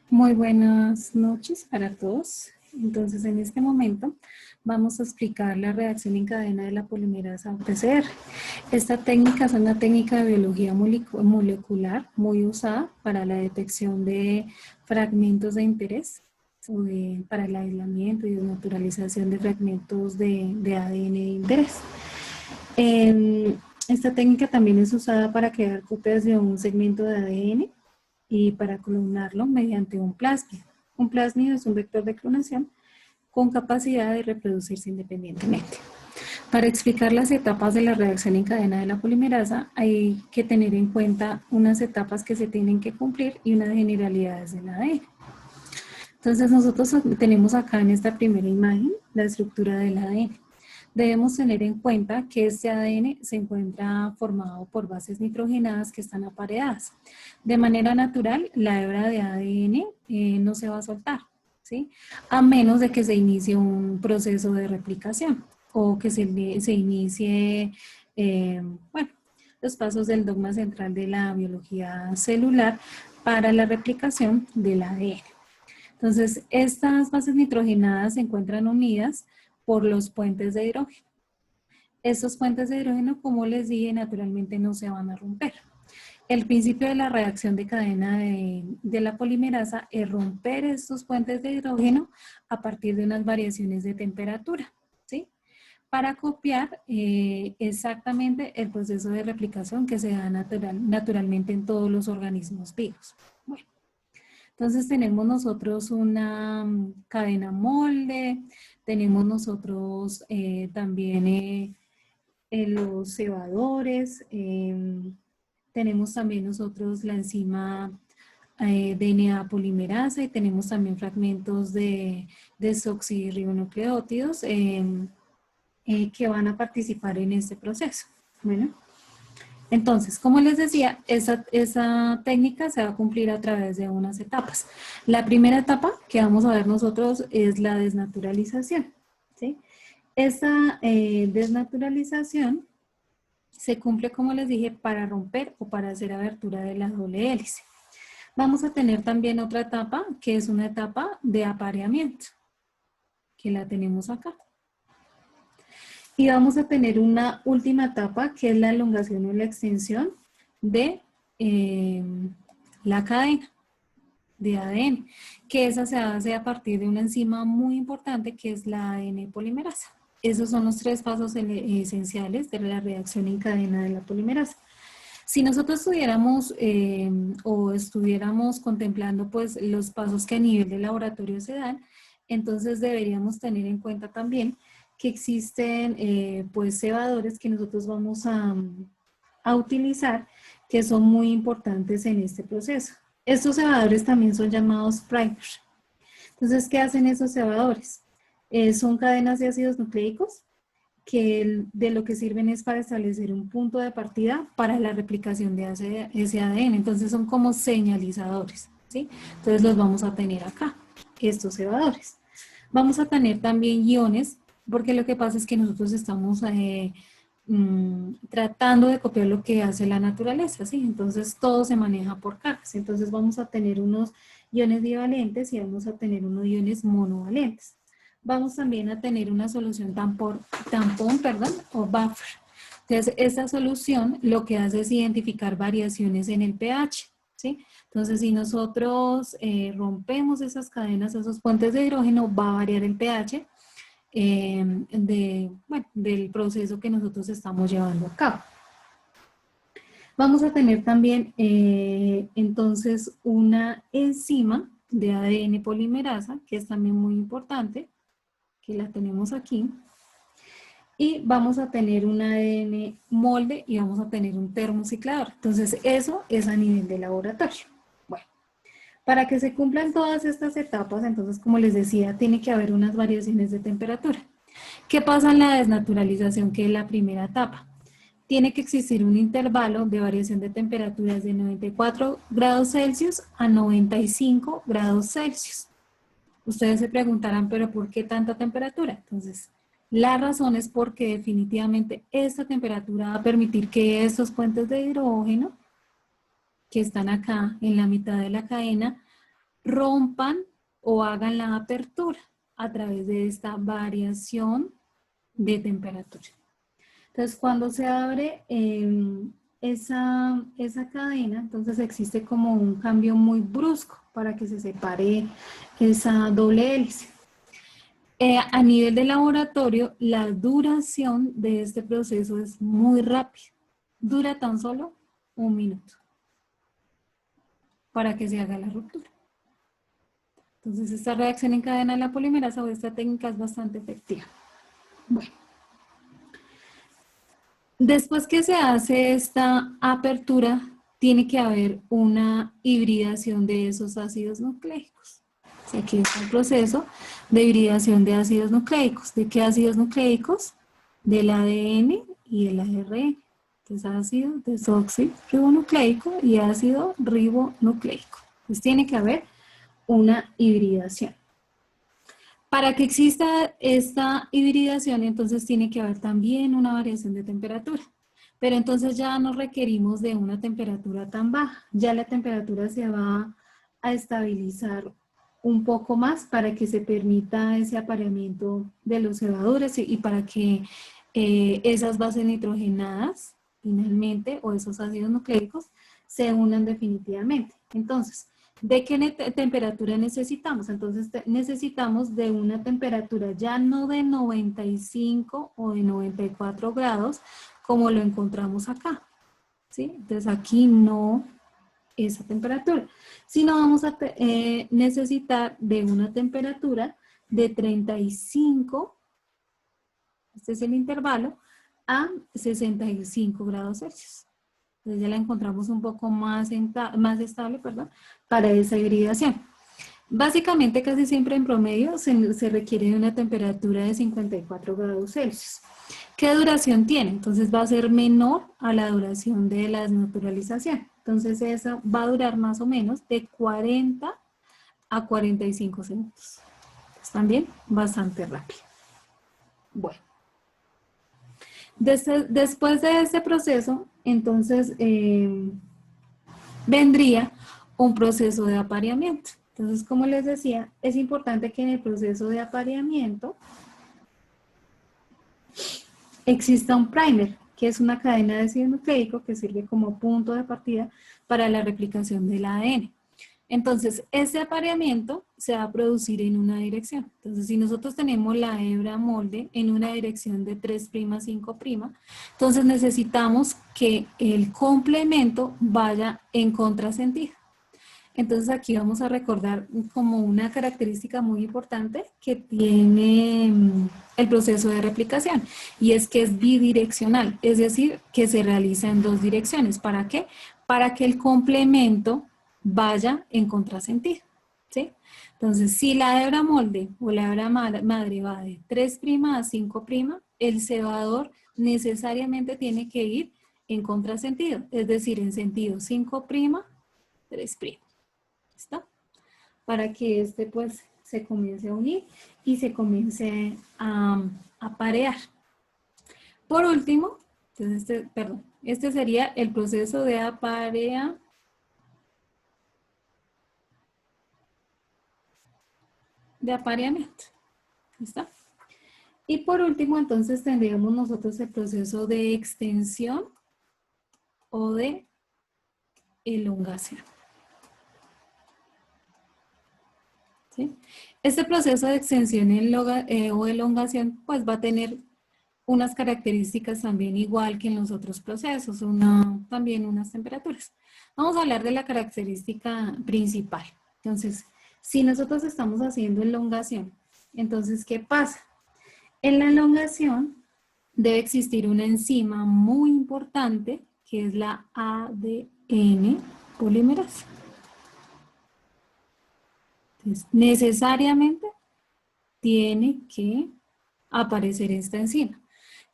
Muy buenas noches para todos. Entonces, en este momento vamos a explicar la reacción en cadena de la polimerasa PCR. Esta técnica es una técnica de biología molecular muy usada para la detección de fragmentos de interés para el aislamiento y desnaturalización de fragmentos de ADN de interés. Esta técnica también es usada para crear copias de un segmento de ADN y para clonarlo mediante un plásmido. Un plásmido es un vector de clonación con capacidad de reproducirse independientemente. Para explicar las etapas de la reacción en cadena de la polimerasa hay que tener en cuenta unas etapas que se tienen que cumplir y unas generalidades del ADN. Entonces nosotros tenemos acá en esta primera imagen la estructura del ADN. Debemos tener en cuenta que este ADN se encuentra formado por bases nitrogenadas que están apareadas. De manera natural, la hebra de ADN no se va a soltar, ¿sí? A menos de que se inicie un proceso de replicación o que se inicie, bueno, los pasos del dogma central de la biología celular para la replicación del ADN. Entonces, estas bases nitrogenadas se encuentran unidas por los puentes de hidrógeno. Estos puentes de hidrógeno, como les dije, naturalmente no se van a romper. El principio de la reacción de cadena de la polimerasa es romper estos puentes de hidrógeno a partir de unas variaciones de temperatura, ¿sí? Para copiar exactamente el proceso de replicación que se da naturalmente en todos los organismos vivos. Bueno. Entonces tenemos nosotros una cadena molde, tenemos nosotros también los cebadores, tenemos también nosotros la enzima DNA polimerasa y tenemos también fragmentos de desoxirribonucleótidos que van a participar en este proceso. Bueno. Entonces, como les decía, esa técnica se va a cumplir a través de unas etapas. La primera etapa que vamos a ver nosotros es la desnaturalización, ¿sí? Esa desnaturalización se cumple, como les dije, para romper o para hacer abertura de la doble hélice. Vamos a tener también otra etapa, que es una etapa de apareamiento, que la tenemos acá. Y vamos a tener una última etapa que es la elongación o la extensión de la cadena de ADN, que esa se hace a partir de una enzima muy importante que es la ADN polimerasa. Esos son los tres pasos esenciales de la reacción en cadena de la polimerasa. Si nosotros estuviéramos o estuviéramos contemplando pues los pasos que a nivel de laboratorio se dan, entonces deberíamos tener en cuenta también que existen pues cebadores que nosotros vamos a utilizar que son muy importantes en este proceso. Estos cebadores también son llamados primers. Entonces, ¿qué hacen esos cebadores? Son cadenas de ácidos nucleicos que de lo que sirven es para establecer un punto de partida para la replicación de ese ADN. Entonces son como señalizadores, ¿sí? Entonces los vamos a tener acá, estos cebadores. Vamos a tener también iones, porque lo que pasa es que nosotros estamos tratando de copiar lo que hace la naturaleza, ¿sí? Entonces todo se maneja por cargas. Entonces vamos a tener unos iones divalentes y vamos a tener unos iones monovalentes. Vamos también a tener una solución tampón, o buffer. Entonces, esta solución lo que hace es identificar variaciones en el pH, ¿sí? Entonces, si nosotros rompemos esas cadenas, esos puentes de hidrógeno, va a variar el pH del proceso que nosotros estamos llevando a cabo. Vamos a tener también entonces una enzima de ADN polimerasa, que es también muy importante, que la tenemos aquí. Y vamos a tener un ADN molde y vamos a tener un termociclador. Entonces eso es a nivel de laboratorio. Bueno, para que se cumplan todas estas etapas, entonces como les decía, tiene que haber unas variaciones de temperatura. ¿Qué pasa en la desnaturalización, que es la primera etapa? Tiene que existir un intervalo de variación de temperaturas de 94 grados Celsius a 95 grados Celsius. Ustedes se preguntarán, ¿pero por qué tanta temperatura? Entonces, la razón es porque definitivamente esta temperatura va a permitir que estos puentes de hidrógeno que están acá en la mitad de la cadena rompan o hagan la apertura a través de esta variación de temperatura. Entonces, cuando se abre esa cadena, entonces existe como un cambio muy brusco para que se separe esa doble hélice. A nivel de laboratorio, la duración de este proceso es muy rápida. Dura tan solo 1 minuto para que se haga la ruptura. Entonces, esta reacción en cadena de la polimerasa o esta técnica es bastante efectiva. Bueno. Después que se hace esta apertura, tiene que haber una hibridación de esos ácidos nucleicos. O sea, aquí está el proceso de hibridación de ácidos nucleicos. ¿De qué ácidos nucleicos? Del ADN y el ARN. Entonces, ácido desoxirribonucleico y ácido ribonucleico. Entonces, tiene que haber una hibridación. Para que exista esta hibridación, entonces tiene que haber también una variación de temperatura. Pero entonces ya no requerimos de una temperatura tan baja. Ya la temperatura se va a estabilizar un poco más para que se permita ese apareamiento de los cebadores y para que esas bases nitrogenadas, finalmente, o esos ácidos nucleicos, se unan definitivamente. Entonces, ¿de qué temperatura necesitamos? Entonces necesitamos de una temperatura ya no de 95 o de 94 grados como lo encontramos acá, ¿sí? Entonces aquí no esa temperatura, sino vamos a necesitar de una temperatura de 35, este es el intervalo, a 65 grados Celsius. Entonces ya la encontramos un poco más estable, para esa hibridación. Básicamente casi siempre en promedio se requiere de una temperatura de 54 grados Celsius. ¿Qué duración tiene? Entonces va a ser menor a la duración de la desnaturalización. Entonces eso va a durar más o menos de 40 a 45 segundos. Entonces, también bastante rápido. Bueno. Después de este proceso, entonces vendría un proceso de apareamiento. Entonces, como les decía, es importante que en el proceso de apareamiento exista un primer, que es una cadena de ácido nucleico que sirve como punto de partida para la replicación del ADN. Entonces, ese apareamiento se va a producir en una dirección. Entonces, si nosotros tenemos la hebra molde en una dirección de 3', 5', entonces necesitamos que el complemento vaya en contrasentido. Entonces, aquí vamos a recordar como una característica muy importante que tiene el proceso de replicación, y es que es bidireccional, es decir, que se realiza en 2 direcciones. ¿Para qué? Para que el complemento vaya en contrasentido, ¿sí? Entonces, si la hebra molde o la hebra madre va de 3' a 5', el cebador necesariamente tiene que ir en contrasentido, es decir, en sentido 5', 3'. ¿Está? Para que pues se comience a unir y se comience a parear. Por último, entonces este sería el proceso de apareamiento. ¿Está? Y por último, entonces tendríamos nosotros el proceso de extensión o de elongación. ¿Sí? Este proceso de extensión o elongación pues va a tener unas características también igual que en los otros procesos, también unas temperaturas. Vamos a hablar de la característica principal. Entonces, si nosotros estamos haciendo elongación, entonces, ¿qué pasa? En la elongación debe existir una enzima muy importante que es la ADN polimerasa. Entonces, necesariamente tiene que aparecer esta enzima.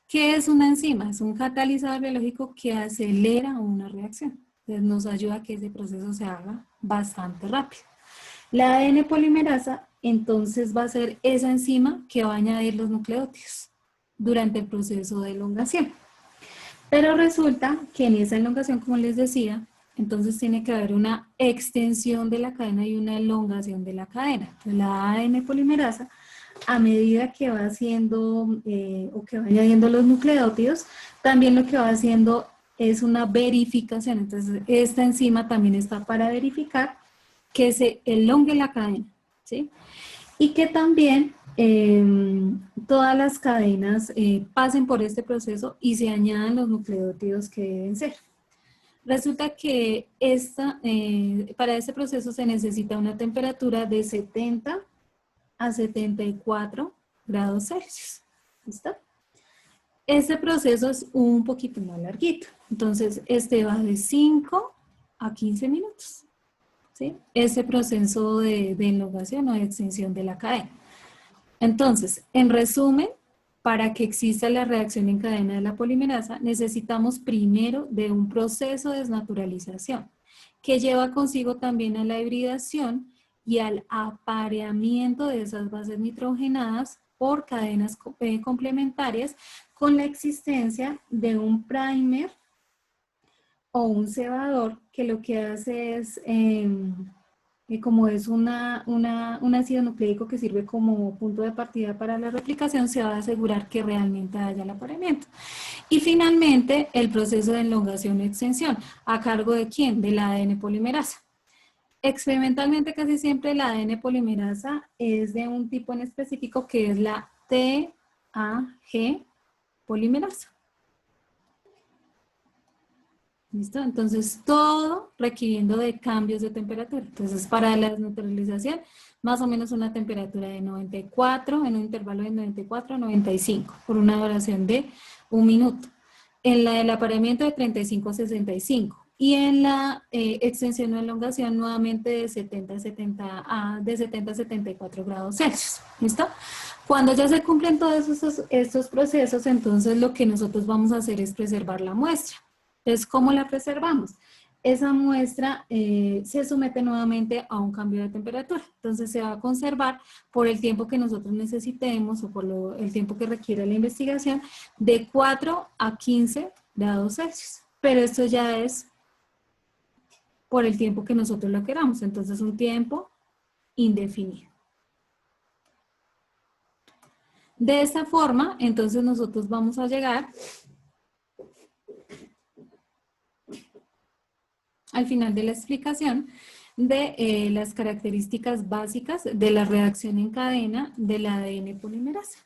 ¿Qué es una enzima? Es un catalizador biológico que acelera una reacción. Entonces nos ayuda a que ese proceso se haga bastante rápido. La ADN polimerasa entonces va a ser esa enzima que va a añadir los nucleótidos durante el proceso de elongación. Pero resulta que en esa elongación, como les decía, Entonces tiene que haber una extensión de la cadena y una elongación de la cadena. Entonces, la ADN polimerasa, a medida que va haciendo o que va añadiendo los nucleótidos, también lo que va haciendo es una verificación. Entonces esta enzima también está para verificar que se elongue la cadena, ¿sí? Y que también todas las cadenas pasen por este proceso y se añadan los nucleótidos que deben ser. Resulta que para este proceso se necesita una temperatura de 70 a 74 grados Celsius. ¿Listo? Este proceso es un poquito más larguito. Entonces, este va de 5 a 15 minutos. ¿Sí? Ese proceso de elongación o de extensión de la cadena. Entonces, en resumen, para que exista la reacción en cadena de la polimerasa, necesitamos primero de un proceso de desnaturalización, que lleva consigo también a la hibridación y al apareamiento de esas bases nitrogenadas por cadenas complementarias con la existencia de un primer o un cebador que lo que hace es, como es un ácido nucleico que sirve como punto de partida para la replicación, se va a asegurar que realmente haya el apareamiento. Y finalmente, el proceso de elongación y extensión, ¿a cargo de quién? Del ADN polimerasa. Experimentalmente casi siempre el ADN polimerasa es de un tipo en específico que es la TAG polimerasa. ¿Listo? Entonces, todo requiriendo de cambios de temperatura. Entonces, para la desnaturalización, más o menos una temperatura de 94, en un intervalo de 94 a 95, por una duración de 1 minuto. En el apareamiento de 35 a 65. Y en la extensión o elongación, nuevamente de 70 a 74 grados Celsius. ¿Listo? Cuando ya se cumplen todos estos procesos, entonces lo que nosotros vamos a hacer es preservar la muestra. Entonces, ¿cómo la preservamos? Esa muestra se somete nuevamente a un cambio de temperatura. Entonces, se va a conservar por el tiempo que nosotros necesitemos o por el tiempo que requiere la investigación de 4 a 15 grados Celsius. Pero esto ya es por el tiempo que nosotros lo queramos. Entonces, un tiempo indefinido. De esta forma, entonces nosotros vamos a llegar al final de la explicación de las características básicas de la reacción en cadena del ADN polimerasa.